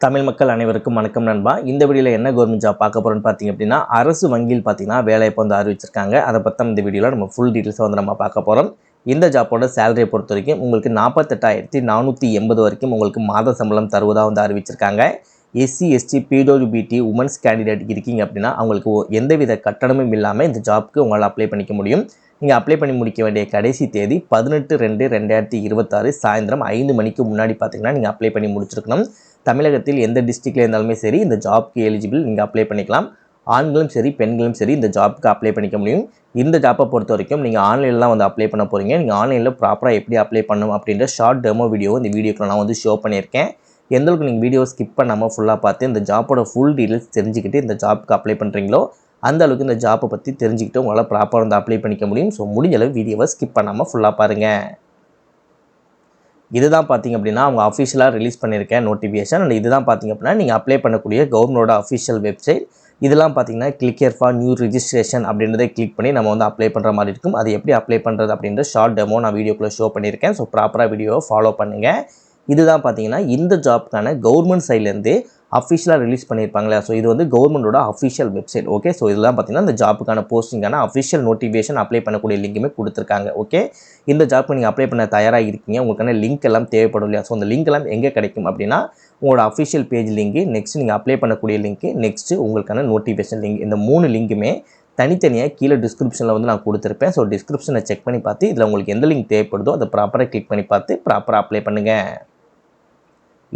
தமிழ் மக்கள் அனைவருக்கும் வணக்கம் நண்பா. இந்த வீடியோவில் என்ன கவர்மெண்ட் ஜாப் பார்க்க போகிறோன்னு பார்த்தீங்க அப்படின்னா, அரசு வங்கியில் பார்த்தீங்கன்னா வேலைவாய்ப்பு வந்து அறிவிச்சிருக்காங்க. அதை பற்றி இந்த வீடியோவில் நம்ம ஃபுல் டீட்டெயில்ஸை வந்து நம்ம பார்க்க போகிறோம். இந்த ஜாப்போட சேலரியை பொறுத்த வரைக்கும் உங்களுக்கு 48,480 வரைக்கும் உங்களுக்கு மாத சம்பளம் தருவதாக வந்து அறிவிச்சிருக்காங்க. SC, ST, PWBD women's candidate இருக்கீங்க அப்படின்னா அவங்களுக்கு எந்தவித கட்டணமும் இல்லாமல் இந்த ஜாப்புக்கு உங்களால் அப்ளை பண்ணிக்க முடியும். நீங்கள் அப்ளை பண்ணி முடிக்க வேண்டிய கடைசி தேதி 18/2/2026 சாயந்தரம் 5 மணிக்கு முன்னாடி பார்த்தீங்கன்னா நீங்கள் அப்ளை பண்ணி முடிச்சிருக்கணும். தமிழகத்தில் எந்த டிஸ்ட்ரிக்டில் இருந்தாலுமே சரி இந்த ஜாப்க்கு எலிஜிபிள் நீங்கள் அப்ளை பண்ணிக்கலாம். ஆண்களும் சரி பெண்களும் சரி இந்த ஜாப்புக்கு அப்ளை பண்ணிக்க முடியும். இந்த ஜாப்பை பொறுத்த வரைக்கும் நீங்கள் ஆன்லைனில் தான் வந்து அப்ளை பண்ண போகிறீங்க. நீங்கள் ஆன்லைனில் ப்ராப்பராக எப்படி அப்ளை பண்ணணும் அப்படின்ற ஷார்ட் டெமோ வீடியோ இந்த வீடியோக்கு நான் வந்து ஷோ பண்ணியிருக்கேன். எந்தளவுக்கு நீங்கள் வீடியோ ஸ்கிப் பண்ணாமல் ஃபுல்லாக பார்த்து இந்த ஜாப்போட ஃபுல் டீட்டெயில்ஸ் தெரிஞ்சுக்கிட்டு இந்த ஜாப்புக்கு அப்ளை பண்ணுறீங்களோ அந்த அளவுக்கு இந்த ஜாப்பை பற்றி தெரிஞ்சுக்கிட்டு உங்களால் ப்ராப்பராக வந்து அப்ளை பண்ணிக்க முடியும். ஸோ முடிஞ்ச அளவு வீடியோவை ஸ்கிப் பண்ணாமல் ஃபுல்லாக பாருங்கள். இதுதான் பார்த்தீங்க அப்படின்னா அவங்க அஃபிஷியலாக ரிலீஸ் பண்ணியிருக்கேன் நோட்டிஃபிகேஷன். அண்ட் இதுதான் பார்த்தீங்க அப்படின்னா நீங்கள் அப்ளை பண்ணக்கூடிய கவர்மெண்டோட அஃபிஷியல் வெப்சைட். இதெல்லாம் பார்த்தீங்கன்னா click here for new registration அப்படின்றத கிளிக் பண்ணி நம்ம வந்து அப்ளை பண்ணுற மாதிரி இருக்கும். அது எப்படி அப்ளை பண்ணுறது அப்படின்ற ஷார்ட் டெமோ நான் வீடியோக்குள்ளே ஷோ பண்ணியிருக்கேன். ஸோ ப்ராப்பராக வீடியோவை ஃபாலோ பண்ணுங்கள். இதுதான் பார்த்தீங்கன்னா இந்த ஜாப்க்கான கவர்மெண்ட் சைட்லேருந்து அஃபிஷியலாக ரிலீஸ் பண்ணியிருப்பாங்களே. ஸோ இது வந்து கவர்மெண்டோட அஃபிஷியல் வெப்சைட். ஓகே, ஸோ இதெல்லாம் பார்த்தீங்கன்னா இந்த ஜாப்புக்கான போஸ்டிங்கான அஃபிஷியல் நோட்டிஃபிகேஷன் அப்ளை பண்ணக்கூடிய லிங்க்குமே கொடுத்துருக்காங்க. ஓகே, இந்த ஜாப்புக்கு நீங்கள் அப்ளை பண்ண தயாராக இருக்கீங்க, உங்களுக்கான லிங்க் எல்லாம் தேவைப்படும் இல்லையா. ஸோ அந்த லிங்க் எல்லாம் எங்கே கிடைக்கும் அப்படின்னா உங்களோட அஃபிஷியல் பேஜ் லிங்க்கு, நெக்ஸ்ட் நீங்கள் அப்ளை பண்ணக்கூடிய லிங்க்கு, நெக்ஸ்ட்டு உங்களுக்கான நோட்டிஃபிகேஷன் லிங்க், இந்த 3 லிங்க்குமே தனித்தனியாக கீழே டிஸ்கிரிப்ஷனில் வந்து நான் கொடுத்துருப்பேன். ஸோ டிஸ்கிரிப்ஷனை செக் பண்ணி பார்த்து இதில் உங்களுக்கு எந்த லிங்க் தேவைப்படுதோ அதை ப்ராப்பராக கிளிக் பண்ணி பார்த்து ப்ராப்பராக அப்ளை பண்ணுங்கள்.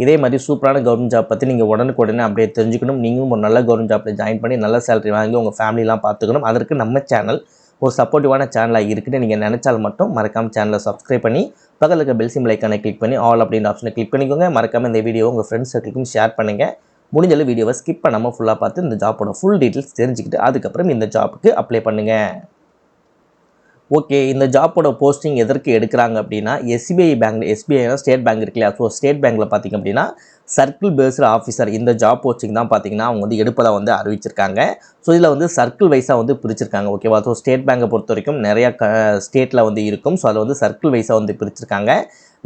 இதே மாதிரி சூப்பரான கவர்மெண்ட் ஜாப் பற்றி நீங்கள் உடனுக்குடனே அப்படியே தெரிஞ்சுக்கணும். நீங்களும் ஒரு நல்ல கவர்மெண்ட் ஜாப்பில் ஜாயின் பண்ணி நல்ல சேலரி வாங்கி உங்கள் ஃபேமிலிலாம் பார்த்துக்கணும். அதற்கு நம்ம சேனல் ஒரு சப்போர்ட்டிவான சேனலாக இருக்குன்னு நீங்கள் நினச்சால் மட்டும் மறக்காமல் சேனலை சப்ஸ்கிரைப் பண்ணி பக்கத்தில் இருக்க பெல் சிம்பிள் ஐக்கானை கிளிக் பண்ணி ஆல் அப்படின்ற ஆப்ஷனை கிளிக் பண்ணிக்கோங்க. மறக்காமல் இந்த வீடியோவை உங்கள் ஃப்ரெண்ட்ஸ் சர்க்கிளுக்கும் ஷேர் பண்ணுங்கள். முடிஞ்சளவு வீடியோவை ஸ்கிப் பண்ணாமல் ஃபுல்லாக பார்த்து இந்த ஜாப்போட ஃபுல் டீட்டெயில்ஸ் தெரிஞ்சுக்கிட்டு அதுக்கப்புறம் இந்த ஜாப்புக்கு அப்ளை பண்ணுங்கள். ஓகே, இந்த ஜாப்போட போஸ்டிங் எதற்கு எடுக்கிறாங்க அப்படின்னா எஸ்பிஐ பேங்க், எஸ்பிஐனா ஸ்டேட் பேங்க் இருக்கு இல்லையா. ஸோ ஸ்டேட் பேங்க்கில் பார்த்திங்க அப்படின்னா சர்க்கிள் பேஸ்டு ஆஃபீஸர் இந்த ஜாப் போஸ்டிங் தான் பார்த்திங்கன்னா அவங்க வந்து எடுப்பதாக வந்து அறிவிச்சிருக்காங்க. ஸோ இதில் வந்து சர்க்கிள் வைஸாக வந்து பிரிச்சிருக்காங்க. ஓகேவா, ஸோ ஸ்டேட் பேங்கை பொறுத்த வரைக்கும் நிறையா ஸ்டேட்டில் வந்து இருக்கும். ஸோ அதில் வந்து சர்க்கிள் வைஸாக வந்து பிரிச்சிருக்காங்க.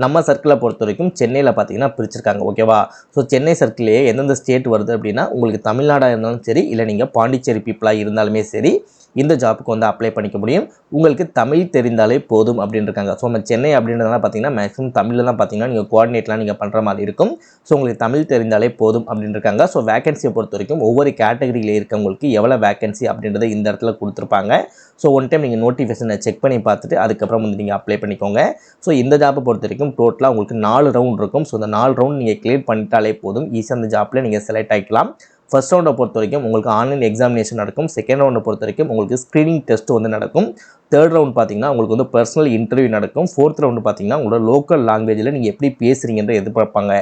நம்ம சர்க்கிளை பொறுத்த வரைக்கும் சென்னையில் பார்த்தீங்கன்னா பிரிச்சிருக்காங்க. ஓகேவா, ஸோ சென்னை சர்க்கிள்லேயே எந்தெந்த ஸ்டேட் வருது அப்படின்னா உங்களுக்கு தமிழ்நாடாக இருந்தாலும் சரி இல்லை நீங்கள் பாண்டிச்சேரி பீப்புளாக இருந்தாலுமே சரி இந்த ஜாப்புக்கு வந்து அப்ளை பண்ணிக்க முடியும். உங்களுக்கு தமிழ் தெரிந்தாலே போதும் அப்படின்னு இருக்காங்க. ஸோ நம்ம சென்னை அப்படின்றதெல்லாம் பார்த்தீங்கன்னா மேக்ஸிமம் தமிழில் தான் பார்த்தீங்கன்னா நீங்கள் கோஆர்டினேட்லாம் நீங்கள் பண்ணுற மாதிரி இருக்கும். ஸோ உங்களுக்கு தமிழ் தெரிந்தாலே போதும் அப்படின்னு இருக்காங்க. ஸோ வேகன்சியை பொறுத்த வரைக்கும் ஒவ்வொரு கேட்டகரியில் இருக்கவங்களுக்கு எவ்வளோ வேகன்சி அப்படின்றத இந்த இடத்துல கொடுத்துருப்பாங்க. ஸோ ஒன் டைம் நீங்கள் நோட்டிஃபிகேஷனை செக் பண்ணி பார்த்துட்டு அதுக்கப்புறம் வந்து நீங்கள் அப்ளை பண்ணிக்கோங்க. ஸோ இந்த ஜாப்பை பொறுத்த வரைக்கும் டோட்டலாக உங்களுக்கு 4 ரவுண்ட் இருக்கும். ஸோ இந்த 4 ரவுண்ட் நீங்கள் கிளியர் பண்ணிட்டாலே போதும், ஈஸியாக அந்த ஜாப்பில் நீங்கள் செலக்ட் ஆகிக்கலாம். ஃபர்ஸ்ட் ரவுண்டை பொறுத்த வரைக்கும் உங்களுக்கு ஆன்லைன் எக்ஸாமினேஷன் நடக்கும். செகண்ட் ரவுண்டை பொறுத்த வரைக்கும் உங்களுக்கு ஸ்க்ரீனிங் டெஸ்ட் வந்து நடக்கும். தேர்ட் ரவுண்ட் பார்த்தீங்கன்னா உங்களுக்கு வந்து பர்சனல் இன்டர்வியூ நடக்கும். ஃபோர்த் ரவுண்டு பார்த்தீங்கன்னா உங்களோட லோக்கல் லாங்குவேஜில் நீங்கள் எப்படி பேசுகிறீங்கன்ற எதிர்பார்ப்பாங்க.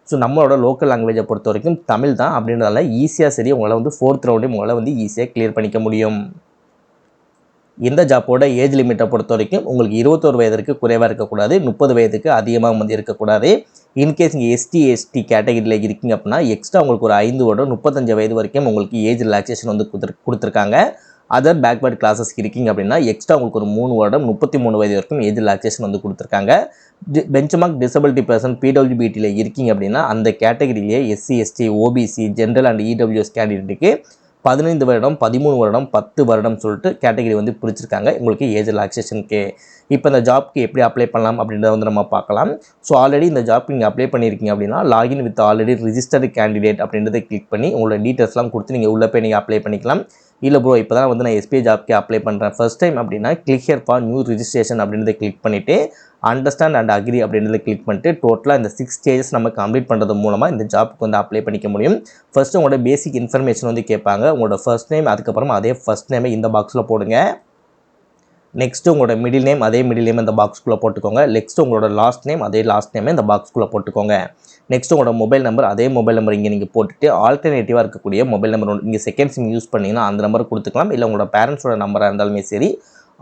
ஸோ நம்மளோட லோக்கல் லாங்குவேஜை பொறுத்த வரைக்கும் தமிழ் தான் அப்படின்றதால ஈஸியாக சரி உங்களால் வந்து ஃபோர்த் ரவுண்டையும் உங்களால் வந்து ஈஸியாக கிளியர் பண்ணிக்க முடியும். இந்த ஜாப்போட ஏஜ் லிமிட்டை பொறுத்த வரைக்கும் உங்களுக்கு 21 வயதிற்கு குறைவாக இருக்கக்கூடாது, 30 வயதுக்கு அதிகமாக வந்து இருக்கக்கூடாது. இன்கேஸ் நீங்கள் எஸ்டி கேட்டகரியில் இருக்கீங்க அப்படின்னா எக்ஸ்ட்ரா உங்களுக்கு ஒரு 5 வருடம் 35 வயது வரைக்கும் உங்களுக்கு ஏஜ் ரிலாக்ஸேஷன் வந்து கொடுத்துருக்காங்க. அதர் பேக்வர்ட் கிளாஸஸ் இருக்கீங்க அப்படின்னா எக்ஸ்ட்ரா உங்களுக்கு ஒரு 3 வருடம் 33 வயது வரைக்கும் ஏஜ் ரிலாக்ஸேஷன் வந்து கொடுத்துருக்காங்க. பெஞ்ச்மார்க் டிசபிலிட்டி பர்சன் பிடபிள்யூபிடியில் இருக்கீங்க அப்படின்னா அந்த கேட்டகரியிலேயே SC, ST, OBC, general and EWS கேண்டிடேட்டுக்கு 15 வருடம் 13 வருடம் 10 வருடம் சொல்லிட்டு கேட்டகரி வந்து பிரிச்சிருக்காங்க உங்களுக்கு ஏஜ் ரிலாக்ஸேஷனுக்கு. இப்போ இந்த ஜாப்க்கு எப்படி அப்ளை பண்ணலாம் அப்படின்றத வந்து நம்ம பார்க்கலாம். ஸோ ஆல்ரெடி இந்த ஜாப் நீங்கள் அப்ளை பண்ணியிருக்கீங்க அப்படின்னா login with already registered candidate அப்படின்றத கிளிக் பண்ணி உங்களோட டீட்டெயில்ஸ்லாம் கொடுத்து நீங்கள் உள்ளே போய் நீங்கள் அப்ளை பண்ணிக்கலாம். இல்லை ப்ரோ இப்போ தான் வந்து நான் எஸ்பிஐ ஜாப்க்கு அப்ளை பண்ணுறேன் ஃபர்ஸ்ட் டைம் அப்படின்னா click here for new registration அப்படின்றத கிளிக் பண்ணிவிட்டு அண்டர்ஸ்டாண்ட் அண்ட் அக்ரி அப்படின்றத கிளிக் பண்ணிட்டு டோட்டலாக இந்த 6 ஸ்டேஜஸ் நம்ம கம்ப்ளீட் பண்ணுறது மூலமாக இந்த ஜாப்புக்கு வந்து அப்ளை பண்ணிக்க முடியும். ஃபர்ஸ்ட்டு உங்களோட பேசிக் இன்ஃபர்மேஷன் வந்து கேட்பாங்க. உங்களோட ஃபர்ஸ்ட் நேம், அதுக்கப்புறம் அதே ஃபர்ஸ்ட் நேமை இந்த பாக்ஸில் போடுங்க. நெக்ஸ்ட்டு உங்களோட மிடில் நேம், அதே மிடில் நேம் இந்த பாக்ஸ்குள்ளே போட்டுக்கோங்க. நெக்ஸ்ட்டு உங்களோட லாஸ்ட் நேம், அதே லாஸ்ட் நேமை இந்த பாக்ஸ்குள்ளே போட்டுக்கோங்க. நெக்ஸ்ட் உங்களோட மொபைல் நம்பர், அதே மொபைல் நம்பர் இங்கே நீங்கள் போட்டுட்டு ஆல்டர்னேட்டிவாக இருக்கக்கூடிய மொபைல் நம்பர் ஒன்று இங்கே செகண்ட் சிம் யூஸ் பண்ணிங்கன்னா அந்த நம்பர் கொடுத்துக்கலாம். இல்லை உங்களோட பேரண்ட்ஸோட நம்பராக இருந்தாலுமே சரி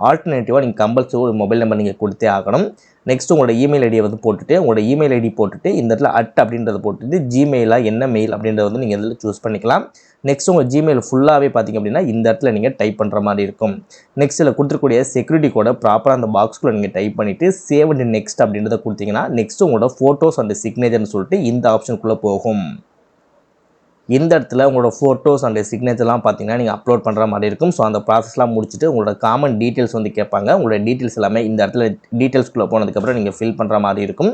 ஆல்டர்னேட்டிவாக நீங்கள் கம்பல்சரி ஒரு மொபைல் நம்பர் நீங்கள் கொடுத்தே ஆகணும். நெக்ஸ்ட் உங்களோட இமெயில் ஐடியை வந்து போட்டுட்டு உங்களோட இமெயில் ஐடி போட்டுட்டு இந்த இடத்துல அப்படின்றத போட்டுட்டு ஜிமெயிலாக என்ன மெயில் அப்படின்றத வந்து நீங்கள் இதில் சூஸ் பண்ணிக்கலாம். நெக்ஸ்ட் உங்கள் ஜிமெயில் ஃபுல்லாகவே பார்த்திங்க அப்படின்னா இந்த இடத்துல நீங்கள் டைப் பண்ணுற மாதிரி இருக்கும். நெக்ஸ்ட் இதில் கொடுத்துருக்கூடிய செக்யூரிட்டி கோடை ப்ராப்பராக அந்த பாக்ஸ்குள்ளே நீங்கள் டைப் பண்ணிவிட்டு சேவ் அண்ட் நெக்ஸ்ட் அப்படின்றத கொடுத்தீங்கன்னா நெக்ஸ்ட் உங்களோட ஃபோட்டோஸ் அண்ட் சிக்னேச்சர்னு சொல்லிட்டு இந்த ஆப்ஷனுக்குள்ளே போகும். இந்த இடத்துல உங்களோட ஃபோட்டோஸ் அண்ட் சிக்னேச்சர்லாம் பார்த்தீங்கன்னா நீங்கள் அப்லோட் பண்ணுற மாதிரி இருக்கும். ஸோ அந்த ப்ராசஸ்லாம் முடிச்சுட்டு உங்களோட காமன் டீட்டெயில்ஸ் வந்து கேட்பாங்க. உங்களோட டீட்டெயில்ஸ் எல்லாமே இந்த இடத்துல டீட்டெயில்ஸ்குள்ளே போனதுக்கப்புறம் நீங்கள் ஃபில் பண்ணுற மாதிரி இருக்கும்.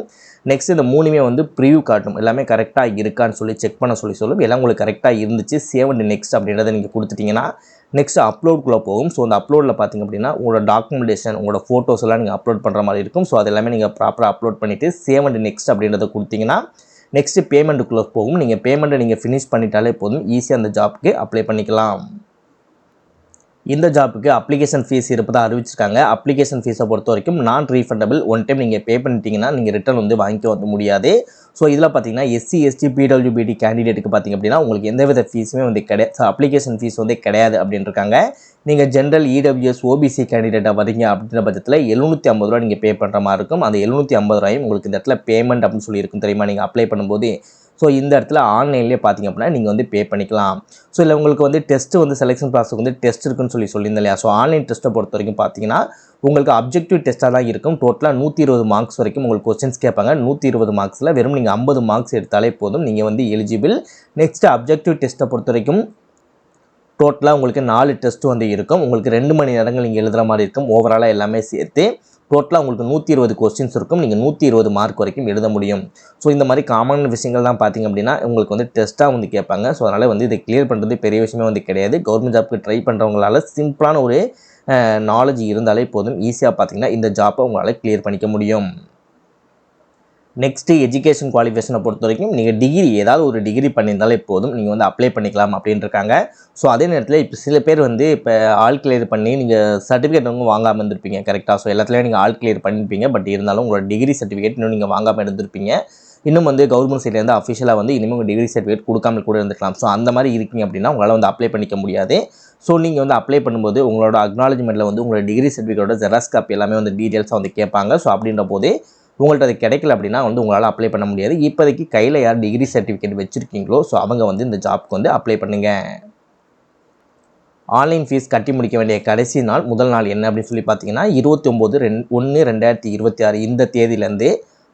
நெக்ஸ்ட் இந்த மூணுமே வந்து ப்ரிவ்யூ காட்டும். எல்லாமே கரெக்டாக இருக்கான்னு சொல்லி செக் பண்ண சொல்லும். எல்லாம் உங்களுக்கு கரெக்டாக இருந்துச்சு, சேவ் அண்ட் நெக்ஸ்ட் அப்படின்றத நீங்கள் கொடுத்துட்டிங்கன்னா நெக்ஸ்ட் அப்லோட்குள்ளே போகும். ஸோ அந்த அப்லோடில் பார்த்திங்க அப்படின்னா உங்களோட டாக்குமெண்டேஷன், உங்களோட ஃபோட்டோஸ் எல்லாம் நீங்கள் அப்லோட் பண்ணுற மாதிரி இருக்கும். ஸோ அது எல்லாமே நீங்கள் ப்ராப்பராக அப்லோட் பண்ணிவிட்டு சேவ் அண்ட் நெக்ஸ்ட் அப்படின்றத கொடுத்தீங்கன்னா நெக்ஸ்ட்டு பேமெண்ட்டுக்குள்ளே போகும். நீங்கள் பேமெண்ட்டை நீங்கள் ஃபினிஷ் பண்ணிட்டாலே போதும், ஈஸியாக அந்த ஜாப்க்கு அப்ளை பண்ணிக்கலாம். இந்த ஜாப்புக்கு அப்ளிகேஷன் ஃபீஸ் இருப்பதாக அறிவிச்சிருக்காங்க. அப்ளிகேஷன் ஃபீஸை பொறுத்த வரைக்கும் நான் ரீஃபண்டபிள். ஒன் டைம் நீங்கள் பே பண்ணிட்டீங்கன்னா நீங்கள் ரிட்டர்ன் வந்து வாங்கிக்க வந்து முடியாது. ஸோ இதில் பார்த்தீங்கன்னா எஸ்சி, எஸ்டி, பிடபிள்யூபிடி கேண்டிடேட்டுக்கு பார்த்திங்க அப்படின்னா உங்களுக்கு எந்தவித ஃபீஸுமே வந்து கிடையாது. ஸோ அப்ளிகேஷன் ஃபீஸ் வந்து கிடையாது அப்படின்ட்டுருக்காங்க. நீங்கள் ஜென்ரல், இடபிள்யூஎஸ், ஓபிசி கேண்டிடேட்டாக வரீங்க அப்படின்ற பட்சத்தில் 750 ரூபா நீங்கள் பே பண்ணுற மாதிரி இருக்கும். அந்த 750 ரூபாயும் உங்களுக்கு இந்த இடத்துல பேமெண்ட் அப்படின்னு சொல்லி இருக்கும் தெரியுமா, நீங்கள் அப்ளை பண்ணும்போது. ஸோ இந்த இடத்துல ஆன்லைன்லேயே பார்த்திங்க அப்படின்னா நீங்கள் வந்து பே பண்ணிக்கலாம். ஸோ இல்லை உங்களுக்கு வந்து டெஸ்ட்டு வந்து செலெக்ஷன் ப்ராசஸ் வந்து டெஸ்ட் இருக்குன்னு சொல்லியிருந்தேன் இல்லையா. ஸோ ஆன்லைன் டெஸ்ட்டை பொறுத்த வரைக்கும் பார்த்தீங்கன்னா உங்களுக்கு அப்ஜெக்டிவ் டெஸ்ட்டாக தான் இருக்கும். டோட்டலாக 120 மார்க்ஸ் வரைக்கும் உங்களுக்கு கொஸ்டின்ஸ் கேட்பாங்க. 120 மார்க்ஸில் வெறும் நீங்கள் 50 மார்க்ஸ் எடுத்தாலே போதும், நீங்கள் வந்து எலிஜிபிள். நெக்ஸ்ட் அப்ஜெக்டிவ் டெஸ்ட்டை பொறுத்த வரைக்கும் டோட்டலாக உங்களுக்கு 4 டெஸ்ட் வந்து இருக்கும். உங்களுக்கு 2 மணி நேரங்கள் நீங்கள் எழுதுகிற மாதிரி இருக்கும். ஓவராலாக எல்லாமே சேர்த்து டோட்டலாக உங்களுக்கு 120 கொஸ்டின்ஸ் இருக்கும். நீங்கள் 120 மார்க் வரைக்கும் எழுத முடியும். ஸோ இந்த மாதிரி காமன் விஷயங்கள் தான் பார்த்திங்க அப்படின்னா உங்களுக்கு வந்து டெஸ்ட்டாக வந்து கேட்பாங்க. ஸோ அதனால் வந்து இதை கிளியர் பண்ணுறது பெரிய விஷயமே வந்து கிடையாது. கவர்மெண்ட் ஜாப்புக்கு ட்ரை பண்ணுறவங்களால சிம்பிளான ஒரு நாலேஜ் இருந்தாலே போதும், ஈஸியாக பார்த்திங்கன்னா இந்த ஜாப்பை உங்களால் கிளியர் பண்ணிக்க முடியும். நெக்ஸ்ட்டு எஜுகேஷன் குவாலிஃபிகேஷனை பொறுத்த வரைக்கும் நீங்கள் டிகிரி ஏதாவது ஒரு டிகிரி பண்ணியிருந்தாலே போதும், நீங்கள் வந்து அப்ளை பண்ணிக்கலாம் அப்படின்ட்டுருக்காங்க. ஸோ அதே நேரத்தில் இப்போ சில பேர் வந்து இப்போ ஆல் கிளியர் பண்ணி நீங்கள் சர்டிஃபிகேட் வந்து வாங்காமல் இருந்திருப்பீங்க கரெக்டாக. ஸோ எல்லாத்துலேயும் நீங்கள் ஆல் கிளியர் பண்ணியிருப்பீங்க. பட் இருந்தாலும் உங்களோட டிகிரி சர்டிஃபிகேட் இன்னும் நீங்கள் வாங்காமல் இருந்திருப்பீங்க. இன்னும் வந்து கவர்மெண்ட் சைட்லேருந்து அஃபிஷியலாக வந்து இனிமேல் உங்கள் டிகிரி சர்டிஃபிகேட் கொடுக்காமல் கூட இருந்துக்கலாம். ஸோ அந்த மாதிரி இருக்கீங்க அப்படின்னா உங்களால் வந்து அப்ளை பண்ணிக்க முடியாது. ஸோ நீங்கள் வந்து அப்ளை பண்ணும்போது உங்களோட அக்னாலஜ்மெண்ட்டில் வந்து உங்களோட டிகிரி சர்டிஃபிகேட்டோட ஜெராக்ஸ் காப்பி எல்லாமே வந்து டீட்டெயில்ஸாக வந்து கேட்பாங்க. ஸோ அப்படின்ற போது உங்கள்கிட்ட அது கிடைக்கல அப்படின்னா வந்து உங்களால் அப்ளை பண்ண முடியாது. இப்போதைக்கு கையில் யார் டிகிரி சர்டிஃபிகேட் வச்சுருக்கீங்களோ ஸோ அவங்க வந்து இந்த ஜாப்க்கு வந்து அப்ளை பண்ணுங்கள். ஆன்லைன் ஃபீஸ் கட்டி முடிக்க வேண்டிய கடைசி நாள், முதல் நாள் என்ன அப்படின்னு சொல்லி பார்த்தீங்கன்னா 29/1/2026 இந்த தேதியிலேருந்து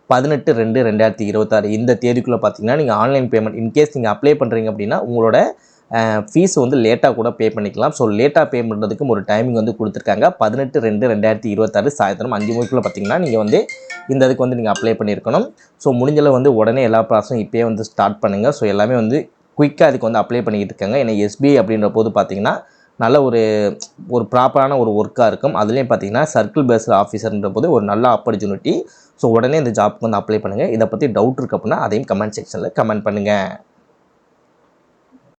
18/2/2026 இந்த தேதிக்குள்ளே பார்த்தீங்கன்னா நீங்கள் ஆன்லைன் பேமெண்ட் இன்கேஸ் நீங்கள் அப்ளை பண்ணுறீங்க அப்படின்னா உங்களோட ஃபீஸ் வந்து லேட்டாக கூட பே பண்ணிக்கலாம். ஸோ லேட்டாக பே பண்ணுறதுக்கும் ஒரு டைமிங் வந்து கொடுத்துருக்காங்க. 18/2/2026 சாயந்தரம் 5 மணிக்குள்ளே பார்த்தீங்கன்னா நீங்கள் வந்து இந்த இதுக்கு வந்து நீங்கள் அப்ளை பண்ணியிருக்கணும். ஸோ முடிஞ்சளவு வந்து உடனே எல்லா ப்ராசஸும் இப்போயே வந்து ஸ்டார்ட் பண்ணுங்கள். ஸோ எல்லாமே வந்து குயிக்காக அதுக்கு வந்து அப்ளை பண்ணிக்கிட்டு இருக்காங்க. ஏன்னா எஸ்பிஐ அப்படின்ற போது பார்த்தீங்கன்னா நல்ல ஒரு ப்ராப்பரான ஒரு ஒர்க்காக இருக்கும். அதுலேயும் பார்த்தீங்கன்னா சர்க்கிள் பேஸ்டு ஆஃபீஸர்ன்ற போது ஒரு நல்ல ஆப்பர்ச்சுனிட்டி. ஸோ உடனே இந்த ஜாப்க்கு வந்து அப்ளை பண்ணுங்கள். இதை பற்றி டவுட் இருக்குது அப்படின்னா அதையும் கமெண்ட் செக்ஷனில் கமெண்ட் பண்ணுங்கள்.